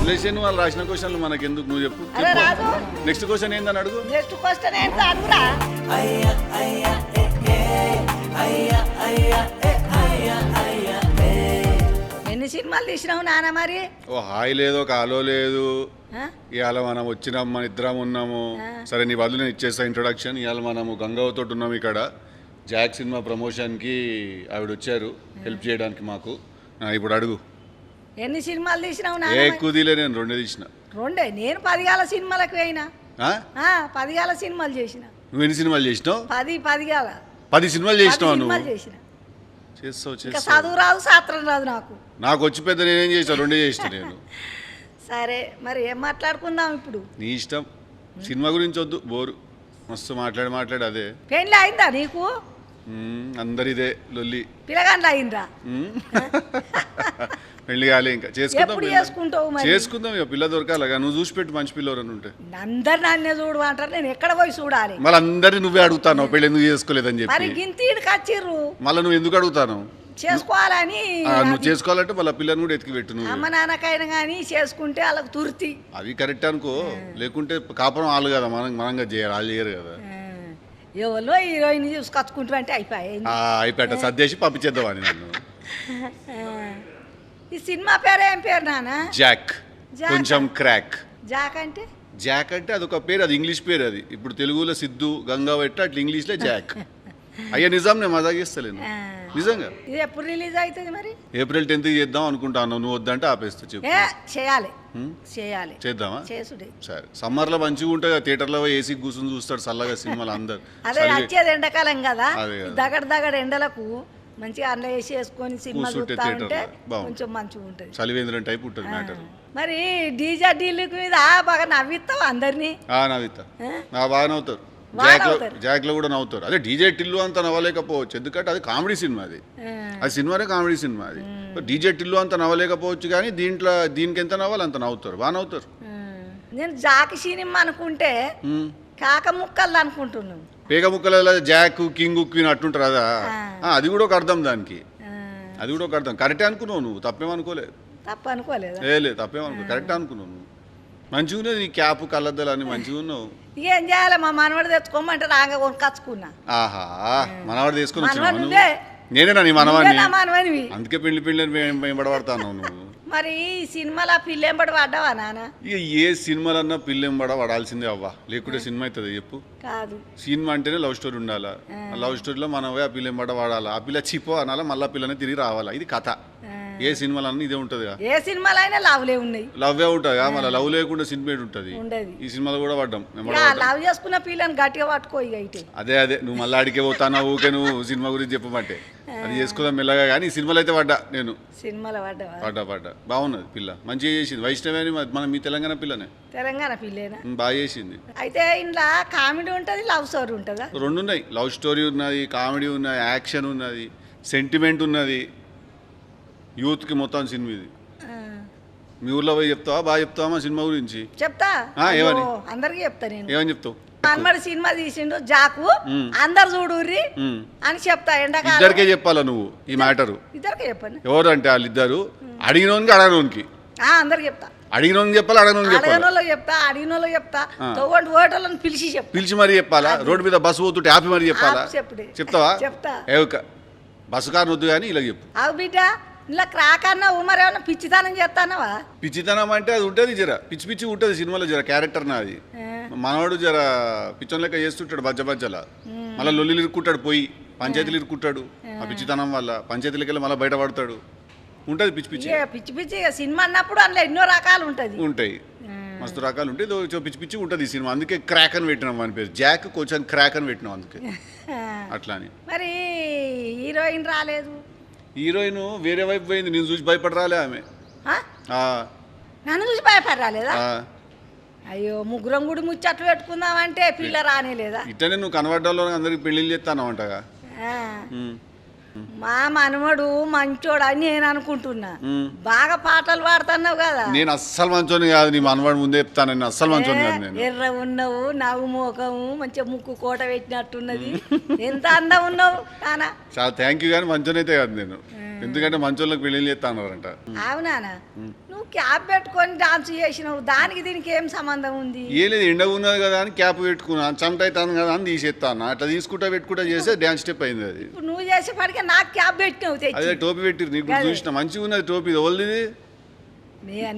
వదిలేసాను వాళ్ళు రాసిన క్వశ్చన్లు మనకెందుకు నువ్వు చెప్పు అరే రాజు నెక్స్ట్ క్వశ్చన్ ఏందని అడుగు నెక్స్ట్ క్వశ్చన్ ఏంటో అడుగురా ఎన్ని సినిమాలు తీసినావు నాన్న మరి ఓ హాయ్ లేదు ఒక ఆలో లేదు ఆ? ఇవాళ మనం వచ్చినాం మన ఇద్దరం ఉన్నాము సరే నీ బదులు నేను ఇచ్చేస్తా ఇంట్రొడక్షన్ ఇవాళ మనము గంగావతో ఉన్నాము ఇక్కడ జాక్ సినిమా ప్రమోషన్కి ఆవిడ వచ్చారు హెల్ప్ చేయడానికి మాకు ఇప్పుడు అడుగు ఎన్ని సినిమాలు తీసినావు ఏ నాన్న ఎక్కువ తీలే నేను రెండే తీసిన రెండే నేను 10 గాల సినిమాలకు పోయినా ఆ? 10 గాల సినిమాలు చేసిన నువ్వు ఎన్ని సినిమాలు చేసినావు 10 గాల 10 సినిమాలు చేసినావు నువ్వు సినిమాలు చేసిన చేస్తావు ఇంకా చేస్తావు చదువు రాదు శాస్త్రం రాదు నాకు నాకు వచ్చి పెద్ద నేనేం చేసిన రెండే చేసిన నేను సరే మరి ఏం మాట్లాడుకుందాం ఇప్పుడు నీ ఇష్టం సినిమా గురించి వద్దు బోరు మస్తు మాట్లాడి అదే పెళ్ళి అయిందా నీకు అందరిదే లొల్లి పిల్లగాండ్లు అయిందా పెళ్లి కాలే ఇంకా చేసుకుందాం ఎప్పుడు పెళ్ళి. చేసుకుంటావు మరి చేసుకుందాం ఇక పిల్ల దొరకాలగా నువ్వు చూసి పెట్టు మంచి పిల్లవరని ఉంటే అందరు నన్నే చూడు అంటారు నేను ఎక్కడ పోయి చూడాలి మళ్ళీ అందరినీ నువ్వే అడుగుతాను పెళ్ళి ఎందుకు చేసుకోలేదని మరి చెప్పి గింతీడికి వచ్చిర్రు మళ్ళీ నువ్వు ఎందుకు అడుగుతాను చేసుకోవాలని నువ్వు చేసుకోవాలంటే మళ్ళీ పిల్లని కూడా ఎతికి పెట్టు నువ్వు అమ్మ నాన్నకైనా కానీ చేసుకుంటే వాళ్ళకి తుర్తి అవి కరెక్ట్ అనుకో లేకుంటే కాపురం వాళ్ళు కదా మనంగా చేయాలి వాళ్ళు చేయరు కదా ఎవరో హీరోయిన్ చూసుకొచ్చుకుంటూ అంటే అయిపోయాయి అయిపోయాట సర్దేసి పంపించేద్దామని నన్ను ఈ సినిమా పేరు ఏం పేరు నాన్న జాక్ జాక్. కొంచెం క్రాక్ జాక్ అంటే జాక్ అంటే అదొక పేరు అది ఇంగ్లీష్ పేరు అది ఇప్పుడు తెలుగులో సిద్ధు గంగా పెట్ట అట్లా ఇంగ్లీష్లో జాక్ అయ్యా నిజం నేను మజాగిస్తలేను ఆ. నిజంగా ఇది ఎప్పుడు రిలీజ్ అవుతుంది మరి ఏప్రిల్ 10th చేద్దాం అనుకుంటాను నువ్వు వద్దంటే ఆపేస్తా చెప్పు ఏ చేయాలి హ్మ్? చేయాలి చేద్దామా చేసుడే సరే సమ్మర్లో మంచిగా ఉంటుంది థియేటర్లో ఏసీ కూర్చొని చూస్తాడు చల్లగా సినిమాలు అందరు అదే వచ్చేది ఎండాకాలం కదా అదే కదా. దగడ ఎండలకు మంచిగా అన్న వేసి వేసుకొని సినిమా కూర్చుంటే చూస్తా ఉంటే థియేటర్లో బాగుంటుంది. కొంచెం మంచిగా ఉంటుంది చలివేంద్రం టైప్ ఉంటుంది మ్యాటర్ మరి డీజే డీలకు మీద బాగా నవ్విస్తావు అందరినీ నవ్వుతా ఆ? బాగా నవ్వుతారు బాగా జాక్లో నవ్వుతారు. జాక్లో కూడా నవ్వుతారు అదే డీజే టిల్లు అంత నవ్వలేకపోవచ్చు ఎందుకంటే అది కామెడీ సినిమా అది ఆ. అది సినిమానే కామెడీ సినిమా అది డీజే టిల్లు అంత నవ్వలేకపోవచ్చు కానీ దీనికి ఎంత నవ్వాలి అంత నవ్వుతారు బాగా నవ్వుతారు నేను జాకి సినిమా అనుకుంటే హ్మ్. కాక ముక్కలు అనుకుంటున్నాను పేగ ముక్కల జాక్ కింగ్ క్వీన్ అట్టుంటారు అదా అది కూడా ఒక అర్థం దానికి అది కూడా ఒక అర్థం కరెక్టే అనుకున్నావు నువ్వు తప్పేమనుకోలేదు తప్ప అనుకోలేదా లేదు తప్పేమనుకో కరెక్టే అనుకున్నావు నువ్వు మంచిగా ఉన్నది నీ క్యాప్ కళ్ళద్దాలు అన్ని మంచిగా ఉన్నావు ఇక ఏం చేయాలి మా మనవడు తెచ్చుకోమంటే రాగా కొనుకొచ్చుకున్నా ఆహా మనవాడు తీసుకొని మనవడు వచ్చినావు నువ్వే. నేనేనా నీ నువ్వే మనవాడిని నా మనవనివి అందుకే పెళ్లి వెంబడబడతాను నువ్వు మరి ఈ సినిమాలో ఆ పిల్ల ఎంబడి పడ్డావా నాన్న ఇక ఏ సినిమాలన్నా పిల్లెంబడ పడాల్సిందే అవ్వా లేకుంటే సినిమా అవుతుంది చెప్పు కాదు సినిమా అంటేనే లవ్ స్టోరీ ఉండాలా ఆ లవ్ స్టోరీలో మనం పోయి ఆ పిల్లెంబడ వాడాలా ఆ పిల్ల చిపో అనాలా మళ్ళీ పిల్లని తిరిగి రావాలా ఇది కథ ఏ సినిమాలన్నా ఇదే ఉంటుందిగా ఏ సినిమాలో అయినా లవ్లే ఉన్నాయి లవ్వే ఉంటుందిగా మళ్ళీ లవ్ లేకుండా సినిమా ఉంటుంది ఉండదు ఈ సినిమాలో కూడా పడ్డాం ఇక లవ్ చేసుకున్న పిల్లని గట్టిగా పట్టుకో ఇక అయితే అదే నువ్వు మళ్ళీ అడిగే పోతానా ఊకే నువ్వు సినిమా గురించి చెప్పమంటే అది చేసుకుందాం మెల్లగా కానీ ఈ సినిమాలో అయితే పడ్డా నేను సినిమాలో పడ్డావా పడ్డా బాగున్నది పిల్ల మంచిగా చేసింది వైష్ణవి అని మన మీ తెలంగాణ పిల్లనే తెలంగాణ పిల్లేనా బాగా చేసింది అయితే ఇంట్లో కామెడీ ఉంటుంది లవ్ స్టోరీ ఉంటుందా రెండు ఉన్నాయి లవ్ స్టోరీ ఉన్నది కామెడీ ఉన్నది యాక్షన్ ఉన్నది సెంటిమెంట్ ఉన్నది యూత్కి మొత్తం సినిమా ఇది ఆ. మీ ఊర్లో పోయి చెప్తావా బాగా చెప్తావా మా సినిమా గురించి చెప్తా ఏమని? అయ్యో, అందరికీ చెప్తా నేను ఏమని చెప్తావు అమ్మడి సినిమా తీసిండు జాకు అందరు చూడుర్రి అని చెప్తా ఎండాకాలం ఇద్దరికే చెప్పాలా నువ్వు ఈ మ్యాటరు ఇద్దరికే చెప్పండి ఎవరు అంటే వాళ్ళిద్దరు అడిగినోనికి అడగనోనికి అందరికి చెప్తా అడిగినోనికి చెప్పాలి అడగనోనికి చెప్పాలి అడగనోళ్ళకి చెప్తా అడిగిన వాళ్ళకి చెప్తా తోటి ఓటోళ్ళని పిలిచి చెప్తా పిలిచి మరీ చెప్పాలా రోడ్డు మీద బస్సు పోతుంటే ఆపి మరీ చెప్పాలా చెప్పుడే చెప్తావా చెప్తా బస్సు కారు వద్దు కానీ ఇలా చెప్పు అవు బిడ్డ ఇలా క్రాక్ అన్నావు మరి ఏమన్నా పిచ్చితనం చేస్తానవా పిచ్చితనం అంటే అది ఉంటుంది జర పిచ్చి ఉంటుంది సినిమాలో జర క్యారెక్టర్ నాది మనవాడు జర పిచ్చం లెక్క చేస్తుంటాడు బజ్జలా మళ్ళీ లొల్లిలు ఇరుక్కుంటాడు పోయి పంచాయతీలు ఇరుక్కుంటాడు ఆ పిచ్చితనం వల్ల పంచాయతీలకి వెళ్ళి మళ్ళీ బయటపడతాడు ఉంటుంది పిచ్చి పిచ్చి పిచ్చి పిచ్చి ఇక సినిమా అన్నప్పుడు అందులో ఎన్నో రకాలు ఉంటుంది ఉంటాయి మస్తు రకాలు ఉంటాయి పిచ్చి పిచ్చి ఉంటుంది ఈ సినిమా అందుకే క్రాక్ అని పెట్టినాం మన పేరు జాక్ కొంచెం క్రాక్ అని పెట్టినాం అందుకే అట్లా అని మరి హీరోయిన్ రాలేదు హీరోయిన్ వేరే వైపు పోయింది నేను చూసి భయపడి రాలే ఆమె ఆ? నన్ను చూసి భయపడి రాలేదా ఆ, అయ్యో ముగ్గురం గుడి ముచ్చట్లు పెట్టుకుందామంటే పిల్ల రానేలేదా ఇట్లనే నువ్వు కనబడ్డంలో అందరికి పెళ్ళిళ్ళు చేస్తాను అంటగా ఆ. మా మనవడు మంచోడు అని నేను అనుకుంటున్నా బాగా పాటలు పాడుతున్నావు కదా నేను అస్సలు మంచోని కాదు నీ మనవాడు ముందే చెప్తాను నేను అస్సలు మంచోని కాదు నేను ఎర్ర ఉన్నావు నవ్వు మోకము మంచిగా ముక్కు కోట పెట్టినట్టున్నది ఎంత అందం ఉన్నావు నానా చాలా థ్యాంక్ యూ కానీ మంచోని అయితే కాదు నేను ఎందుకంటే మంచోళ్ళకి పెళ్లి చేస్తా అన్నారంట. అవునానా నువ్వు క్యాప్ పెట్టుకొని డాన్స్ చేసినావు, దానికి దీనికి ఏం సంబంధం ఉంది? ఏ లేదు, ఎండ ఉన్నది కదా అని క్యాప్ పెట్టుకున్నాను, చెమట అవుతాను కదా అని తీసేస్తాను. అట్లా తీసుకుంటా పెట్టుకుంటా చేస్తే డ్యాన్స్ స్టెప్ అయింది అది. ఇప్పుడు నువ్వు చేసేపాటికే నాకు క్యాప్ పెట్టినావు తెచ్చి. అదే టోపీ పెట్టిరు, నీకు చూసిన మంచిగా ఉన్నది టోపీ. ఓల్ది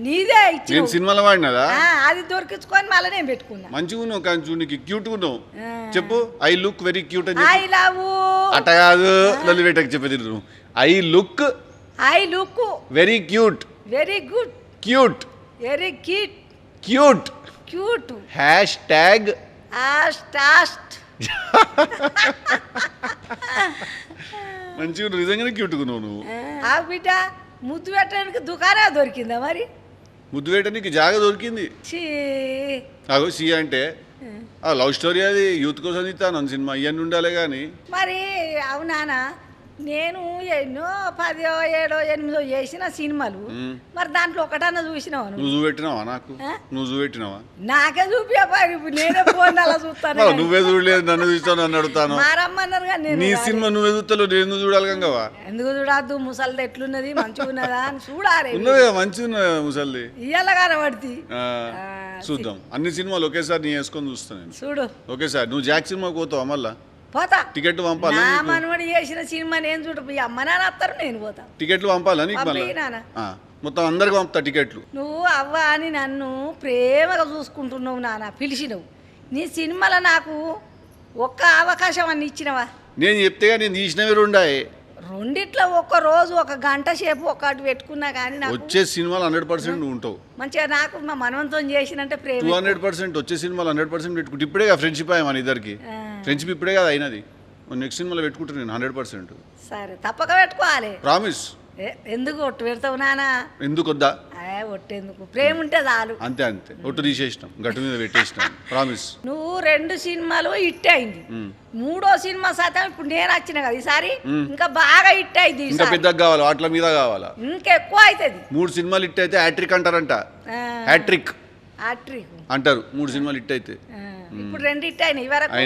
నీదే ఇచ్చి నేను సినిమాలో వాడినదా? అది దొరికించుకొని మళ్ళీ నేను పెట్టుకున్నా. మంచిగా ఉన్నావు కానీ చూడు, నీకు క్యూట్ ఉన్నావు. చెప్పు ఐ లుక్ వెరీ క్యూట్ అని ఐ లవ్ అట్ట కాదు, లొల్లి పెట్టకు చెప్పేది. I look very cute, very good, cute, very cute, cute, cute, hash tag tossed. మంచిగా నిజంగానే క్యూట్గా నువ్వు. ఆ బిడ్డ ముద్దు పెట్టడానికి దుకాణం దొరికిందా మరి? ముద్దు పెట్టడానికి జాగా దొరికింది. ఛీ అగో సి అంటే లవ్ స్టోరీ, అది యూత్ కోసం ఇస్తాను సినిమా, ఇవన్నీ ఉండాలి కానీ. మరి అవునానా నేను ఎన్నో 10, 7, 8 చేసిన సినిమాలు, మరి దాంట్లో ఒకటన్నా చూసినావు నువ్వు చూపెట్టినావా? నాకు నువ్వు చూపెట్టినావా? నాకే చూపించపారి, నేనే ఫోన్ అలా చూస్తాను. నువ్వే చూడలేదు, నన్ను చూస్తాను, నన్ను అడుగుతాను. మారమ్మన్నారు కానీ నీ సినిమా నువ్వే చూస్తావు, నేను చూడాలి కంగవా? ఎందుకు చూడద్దు? ముసలిది ఎట్లున్నది, మంచిగా ఉన్నదా అని చూడాలి. ఉన్నది మంచిగా ఉన్నది ముసలిది, ఇయ్యాల కనబడి చూద్దాం. అన్ని సినిమాలు ఒకేసారి నీ వేసుకొని చూస్తాను నేను. చూడు ఒకేసారి నువ్వు జాక్ సినిమాకి పోతావా? మళ్ళా పోతా. టికెట్ పంపాలా? నా మనవడి చేసిన సినిమా నేను చూడ, అమ్మ నాన్న వస్తారు, నేను పోతా. టికెట్లు పంపాలా నీకు? మళ్ళీ మొత్తం అందరికి పంపుతా టికెట్లు. నువ్వు అవ్వ అని నన్ను ప్రేమగా చూసుకుంటున్నావు నాన్న, పిలిచినవు. నీ సినిమాలో నాకు ఒక్క అవకాశం అన్ని ఇచ్చినవా? నేను చెప్తేగా నేను తీసినవి రెండాయి. రెండిట్లో ఒక్క రోజు 1 గంట సేపు ఒకటి పెట్టుకున్నా కానీ నాకు వచ్చే సినిమాలు 100% నువ్వు ఉంటావు. మంచిగా నాకు మా మనవంతం చేసినంటే ప్రేమ. 200% వచ్చే సినిమాలు 100% పెట్టుకుంటే ఇప్పుడే కదా ఫ్రెండ్షిప్ అయ్యా మన ఇద్దరికి. ఫ్రెండ్షిప్ ఇప్పుడే కదా అయినది. నెక్స్ట్ సినిమాలో పెట్టుకుంటాను నేను 100%. సరే తప్పక పెట్టుకోవాలి. ప్రామిస్. ఎందుకు ఒట్టు పెడతావు నానా? ఎందుకు వద్దా? ఒట్టేందుకు, ప్రేమ ఉంటే చాలు. అంతే అంతే, ఒట్టు తీసేసినాం, గట్టు మీద పెట్టేసినాం. ప్రామిస్. నువ్వు 2 సినిమాలు హిట్ అయింది, 3వ సినిమా శాతం ఇప్పుడు నేను వచ్చిన కదా ఈసారి ఇంకా బాగా హిట్ అయింది. ఇంకా పెద్దగా కావాలా? వాటిల మీద కావాలా? ఇంకెక్కువ అవుతుంది. 3 సినిమాలు హిట్ అయితే హ్యాట్రిక్ అంటారంట. హ్యాట్రిక్ అంటారు 3 సినిమాలు హిట్ అయితే. ఇప్పుడు 2 హిట్ అయినాయి వరకు,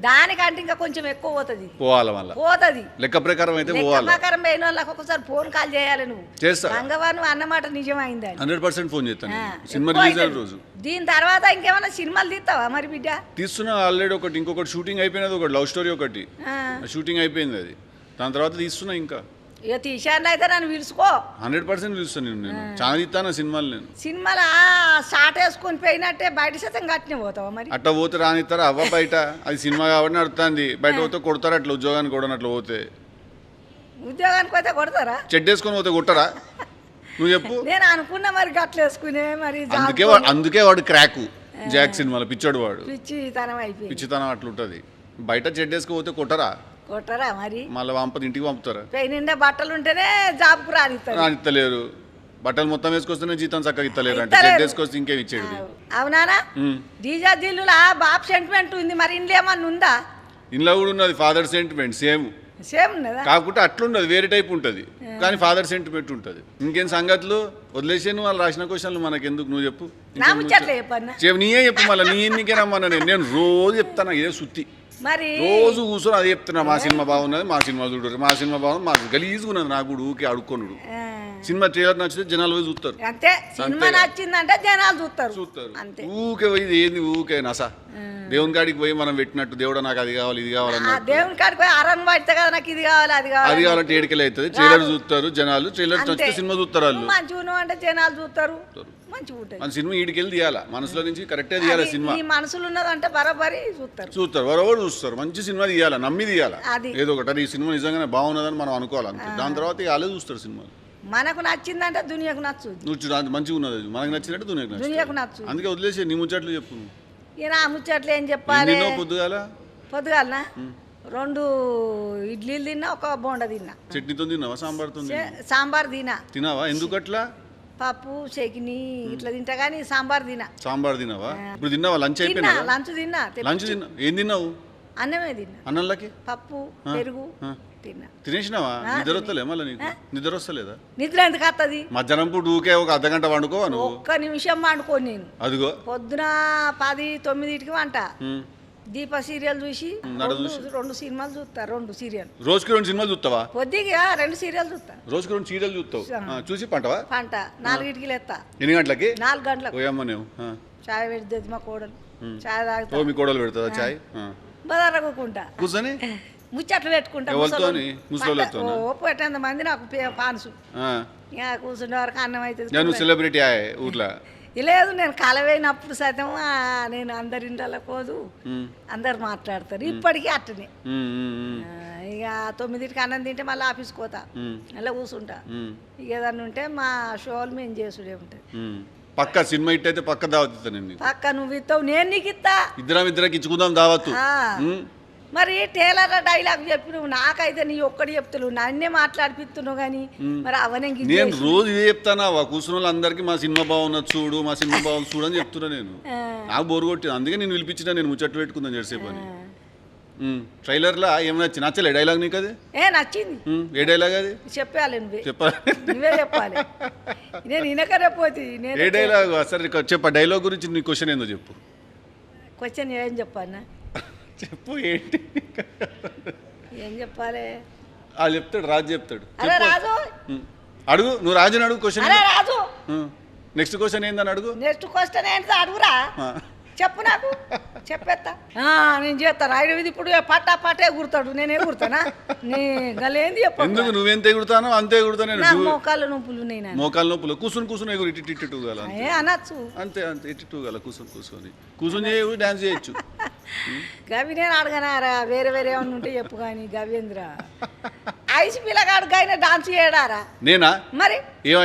దానికంటే ఇంకా కొంచెం ఎక్కువ పోతుంది. పోవాలా? మళ్ళీ పోతుంది లెక్క ప్రకారం అయితే పోవాలి. ప్రకారం పోయిన వాళ్ళకి ఒకసారి ఫోన్ కాల్ చేయాలి. నువ్వు చేస్తా గంగవారు నువ్వు అన్నమాట నిజమైంది. 100% ఫోన్ చేస్తాను సినిమా రిలీజ్ అయిన రోజు. దీని తర్వాత ఇంకేమైనా సినిమాలు తీస్తావా మరి బిడ్డ? తీస్తున్నా ఆల్రెడీ ఒకటి, ఇంకొకటి షూటింగ్ అయిపోయినది, ఒకటి లవ్ స్టోరీ ఒకటి షూటింగ్ అయిపోయింది. అది దాని తర్వాత తీస్తున్నా. ఇంకా ఇక తీసాను అయితే నన్ను పిలుచుకో. 100% పిలుస్తాను నేను. చాలా తీస్తాను సినిమాలు. నేను సినిమాలు షార్ట్ వేసుకొని పోయినట్టే బయట శాతం కట్టినే పోతావా మరి? అట్లా పోతే రానిస్తారా? అవ్వ బయట అది సినిమా కాబట్టి నడుతుంది, బయట పోతే కొడతారా? అట్లా ఉద్యోగానికి కూడా అట్లా పోతే, ఉద్యోగానికి పోతే కొడతారా? చెడ్డ వేసుకొని పోతే కొట్టరా? నువ్వు చెప్పు. నేను అనుకున్నా మరి గట్ల వేసుకునే మరి. అందుకే వాడు క్రాకు జాక్ సినిమాలో పిచ్చోడు వాడు. పిచ్చితనం అయిపోయింది. పిచ్చితనం అట్లుంటది. బయట చెడ్డ వేసుకుపోతే కొట్టరా? కొట్టరా మరి? మళ్ళీ ఇంటికి పంపుతారా? నిండా బట్టలు ఉంటేనే జాబ్కు రానిత్తలేరు. బట్టలు మొత్తం వేసుకొస్తేనే జీతం చక్కగా ఇస్తలేరు అంటే చెడ్డ వేసుకొస్తే ఇంకేం ఇచ్చేది. అవునానా? డీజా దిల్లులా బాబు సెంటిమెంట్ ఉంది, మరి ఇంట్లో ఏమన్నా ఉందా? ఇంట్లో కూడా ఉన్నది ఫాదర్ సెంటిమెంట్. సేమ్ ఉన్నదా? కాకుంటే అట్లుండదు, వేరే టైప్ ఉంటుంది కానీ ఫాదర్ సెంటిమెంట్ ఉంటుంది. ఇంకేం సంగతులు? వదిలేసాను వాళ్ళు రాసిన క్వశ్చన్లు మనకి ఎందుకు? నువ్వు చెప్పు. నీయే చెప్పు. మళ్ళీ నీ ఎన్నికే రమ్మన్నా నేను రోజు చెప్తాను ఇదే సుత్తి. మరి రోజు కూర్చొని అది చెప్తున్నా, మా సినిమా బాగున్నది, మా సినిమా చూడరు, మా సినిమా బాగుంది, మా గలీజ్గా ఉన్నది. నాకు కూడా ఊకే అడుక్కొనుడు. సినిమా ట్రైలర్ నచ్చితే జనాలు పోయి చూస్తారు. అంతే, సినిమా నచ్చిందంటే జనాలు చూస్తారు. ఊకే పోయి ఏంది ఊకే నసా? దేవుని కాడికి పోయి మనం పెట్టినట్టు దేవుడు నాకు అది కావాలి ఇది కావాలన్నా, దేవుని కాడికి పోయి అరన్ పడితే కదా నాకు ఇది కావాలి అది కావాలంటే ఏడికలు అవుతుంది. ట్రైలర్ చూస్తారు జనాలు, ట్రైలర్ నచ్చితే సినిమా చూస్తారు. వాళ్ళు మంచిగా అంటే జనాలు చూస్తారు. మంచిగా సినిమా ఈడికెళ్ళి తీయాలా, మనసులో నుంచి కరెక్టే తీయాలి. సినిమా మనసులో ఉన్నదంటే బరాబరి చూస్తారు, బరాబరి చూస్తారు. మంచి సినిమా తీయాలా, నమ్మి తీయాలా. ఏదో ఒకటి ఈ సినిమా నిజంగానే బాగున్నదని మనం అనుకోవాలంటే దాని తర్వాత వాళ్ళే చూస్తారు సినిమా. మనకు నచ్చిందంటే దునియాకు నచ్చు. నువ్వు మంచిగా ఉన్నది, మనకు నచ్చినట్టు దునియాకు నచ్చు. అందుకే వదిలేసి నీ ముచ్చట్లు చెప్పు. నా ముచ్చట్లు ఏం చెప్పాలి? పొద్దుగాల 2 ఇడ్లీలు తిన్నా, 1 బోండా తిన్నా. చట్నీతో తిన్నావా? సాంబార్ తినావా? ఎందుకు అట్లా? పప్పు చకిని ఇట్లా తింటా కానీ సాంబార్ తినావా? ఇప్పుడు తిన్నావా? లంచ్ అయిపోయినా? లంచ్ తిన్నా. ఏం తిన్నావు? అన్నమే తిన్నా. అన్నంలోకి పప్పు పెరుగు తిన్నా. తినేసినావా? నిద్ర వస్తలే? మళ్ళీ నీకు నిద్ర వస్తలేదా? నిద్ర ఎందుకు వస్తుంది? మధ్యాహ్నం పూట ఊకే 1 అర్ధగంట వండుకో. 1 నిమిషం వండుకోను నేను. అదిగో పొద్దున 10, 9కి వంట, దీప సీరియల్ చూసి నడ రెండు సినిమాలు చూస్తా, 2 సీరియల్. రోజుకి 2 సినిమాలు చూస్తావా? పొద్దుగా 2 సీరియల్ చూస్తా. రోజుకి 2 సీరియల్ చూస్తావు. చూసి పంటవా? పంట 4కి లేస్తా. ఎన్ని గంటలకి? 4 గంటలకు. పోయమ్మ నువ్వు చాయ్ పెడుతుంది మా కోడలు, చాయ్ తాగుతా. మీ కోడలు పెడుతుందా చాయ్? బదారకుంటా కూర్చొని ముచ్చట్లు పెట్టుకుంటా. పెట్టేంత మంది నాకు పాన్సు. కూర్చుండే వరకు అన్నం అవుతుంది. సెలబ్రిటీ ఊర్లో లేదు, నేను కలవైనప్పుడు సైతం నేను అందరి ఇంట్లో పోదు, అందరు మాట్లాడతారు. ఇప్పటికీ అట్టనే. ఇక 9కి అన్నం తింటే మళ్ళీ ఆఫీస్కి పోతా, అలా కూర్చుంటా. ఇక ఏదన్నా ఉంటే మా షోలు మేము చేసుడే ఉంటుంది. పక్క సినిమా ఇట్ అయితే పక్క దావత్ నేను. పక్క నువ్వు ఇస్తావు, నేను నీకు ఇస్తా. ఇద్దరికి ఇచ్చుకుందాం దావత్తు. మరి టేలర్ డైలాగ్ చెప్పి నువ్వు నాకైతే నీ ఒక్కటి చెప్తున్నావు, నన్నే మాట్లాడిపిస్తున్నావు. కానీ మరి అవనే నేను రోజు ఇదే చెప్తానా, కూర్చున్న వాళ్ళందరికీ మా సినిమా బాగున్నది చూడు, మా సినిమా బాగుంది చూడు అని చెప్తున్నా. నేను నాకు బోరు కొట్టింది, అందుకే నేను పిలిపించిన. నేను ముచ్చట్లు పెట్టుకుందాను జెర్సేపు అని. ట్రైలర్లో ఏం నచ్చలే డైలాగ్ నీకు? అది నచ్చింది. ఏ డైలాగ్ అది? చెప్పాలి చెప్పాలి, నువ్వే చెప్పాలి. నేను ఇనకరేపోతే ఏ డైలాగ్? సరే చెప్ప, డైలాగ్ గురించి నీ క్వశ్చన్ ఏందో చెప్పు. క్వశ్చన్ ఏం చెప్పానా? చెప్పు. ఏంటి ఏం చెప్పాలి? వాళ్ళు చెప్తాడు, రాజు చెప్తాడు. అరే రాజు అడుగు, నువ్వు రాజుని అడుగు క్వశ్చన్. రాజు నెక్స్ట్ క్వశ్చన్ ఏందని అడుగు. నెక్స్ట్ క్వశ్చన్ ఏంటి అడుగురా, చెప్పు నాకు, చెప్పేస్తా. నేను చేస్తాను. ఆయన ఇప్పుడు పట్టే గుర్తాడు, నేనే గుర్తానా? నీ గలేంది చెప్పు. ఎందుకు నువ్వెంత ఎగురుతానో అంతే ఎగురుతా నేను. మోకాళ్ళ నొప్పులు నేను. మోకాళ్ళ నొప్పులు కూర్చుని ఎగురు, ఇటు గల అనొచ్చు. అంతే అంతే, ఇటు గల కూర్చొని డాన్స్ చేయొచ్చు. గవి నేను అడగనారా, వేరే వేరే ఏమన్నా ఉంటే చెప్పు. కానీ గవేంద్ర ఐసు పిల్లగాడు గైనా డాన్స్ చేయడారా? నేనా? మరి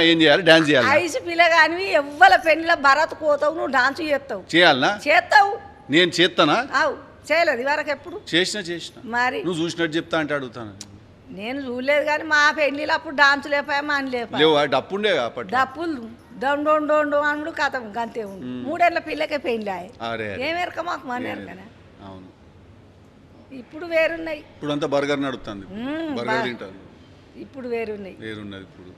ఏం చేయాలి? డాన్స్ చేయాలి. ఐసు పిల్లగాని ఎవ్వల పెళ్లిలో భరత్ పోతావు, నువ్వు డాన్స్ చేస్తావు. చేయాలనా? చేస్తావు. నేను చేస్తానా? అవు చేయలేదు వరకు ఎప్పుడు. చేసిన మరి నువ్వు చూసినట్టు చెప్తా అంటే అడుగుతాను. నేను చూడలేదు కానీ మా పెళ్లిలో అప్పుడు డాన్స్ లేపాయా, మాని లేపా. డప్పుండే డప్పులు దొండోండోండో అనుడు కథం గంతే ఉండు. 3 ఏళ్ళ పిల్లకే పెళ్లి ఏమెరక మాకు మన ఎరకనా. అవును, ఇప్పుడు వేరున్నాయి. ఇప్పుడు అంతా బర్గర్ నడుస్తుంది, బర్గర్ తింటాను. ఇప్పుడు వేరున్నది ఇప్పుడు.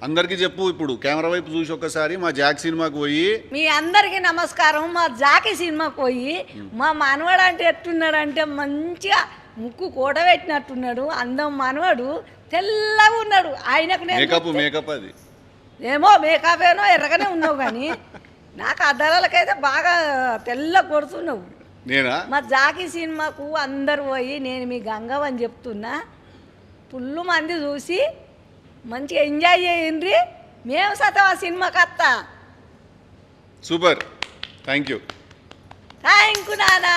అందరికీ చెప్పు, ఇప్పుడు కెమెరా వైపు చూసి ఒక్కసారి మా జాక్ సినిమాకి పోయి. మీ అందరికి నమస్కారం. మా జాకి సినిమాకి పోయి మా మనవాడు అంటే ఎట్టున్నాడంటే మంచిగా ముక్కు కూడ పెట్టినట్టున్నాడు. అందం మనవాడు, తెల్లగా ఉన్నాడు. ఆయనకు మేకప్ అది ఏమో మేకప్ ఏనో ఎర్రగానే ఉన్నావు. కానీ నాకు అద్దరాలకైతే బాగా తెల్ల కొడుతున్నావు. నేనా? మా జాకి సినిమాకు అందరు పోయి, నేను మీ గంగవ్ అని చెప్తున్నా, ఫుల్ మంది చూసి మంచిగా ఎంజాయ్ చేయండి. మేము సతం ఆ సినిమాకి వస్తా. సూపర్, థ్యాంక్ యూ నానా.